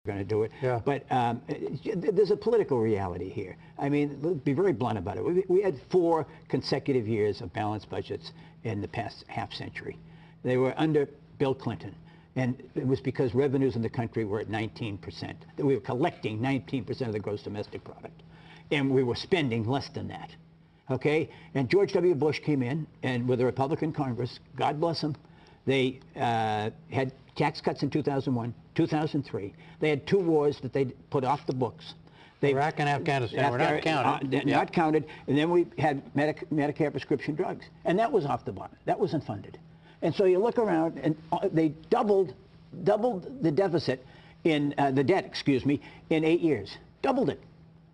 going to do it. Yeah. But there's a political reality here. I mean, let's be very blunt about it. We had 4 consecutive years of balanced budgets in the past half century. They were under Bill Clinton. And it was because revenues in the country were at 19%. We were collecting 19% of the gross domestic product. And we were spending less than that. Okay? And George W. Bush came in, and with a Republican Congress, God bless them, they had tax cuts in 2001, 2003. They had 2 wars that they put off the books. Iraq and Afghanistan were not counted. Not counted. And then we had Medicare prescription drugs. And that was off the bottom. That wasn't funded. And so you look around, and they doubled the deficit in the debt, excuse me, in 8 years. Doubled it.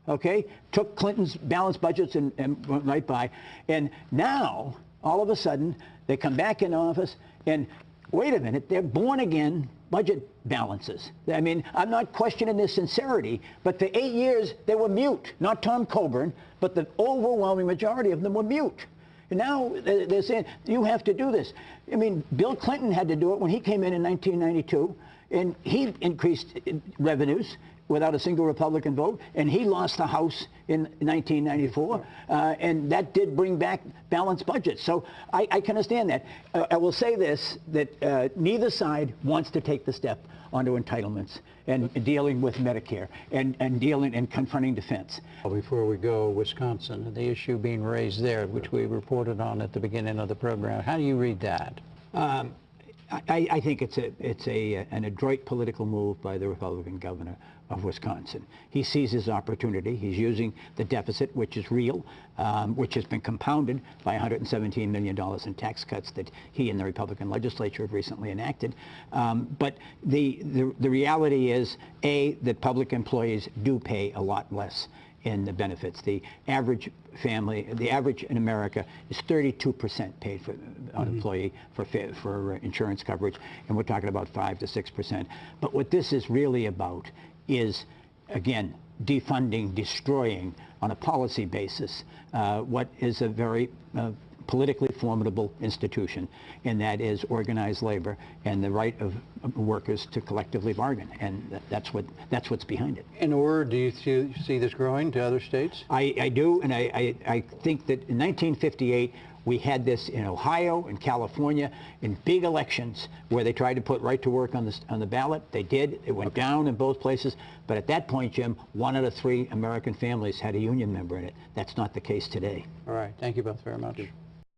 Okay? Took Clinton's balanced budgets and went right by. And now, all of a sudden, they come back in office, and wait a minute, they're born again budget balances. I mean, I'm not questioning their sincerity, but for 8 years, they were mute. Not Tom Coburn, but the overwhelming majority of them were mute. And now they're saying, you have to do this. I mean, Bill Clinton had to do it when he came in 1992, and he increased revenues without a single Republican vote, and he lost the House in 1994, and that did bring back balanced budgets. So I can understand that. I will say this, that neither side wants to take the step onto entitlements and dealing with Medicare and dealing and confronting defense. Before we go, Wisconsin, the issue being raised there, which we reported on at the beginning of the program, how do you read that? I think it's an adroit political move by the Republican governor of Wisconsin. He sees his opportunity. He's using the deficit, which is real, which has been compounded by $117 million in tax cuts that he and the Republican legislature have recently enacted. But the reality is, A, that public employees do pay a lot less in the benefits. The average family, the average in America is 32% paid for an employee for insurance coverage, and we're talking about 5 to 6%. But what this is really about is, again, defunding, destroying on a policy basis what is a very politically formidable institution, and that is organized labor and the right of workers to collectively bargain, and that's what's behind it. In a word, do you see this growing to other states? I do, and I think that in 1958 we had this in Ohio and California in big elections where they tried to put right to work on the ballot. They did. It went down in both places. But at that point, Jim, 1 out of 3 American families had a union member in it. That's not the case today. All right. Thank you both very much.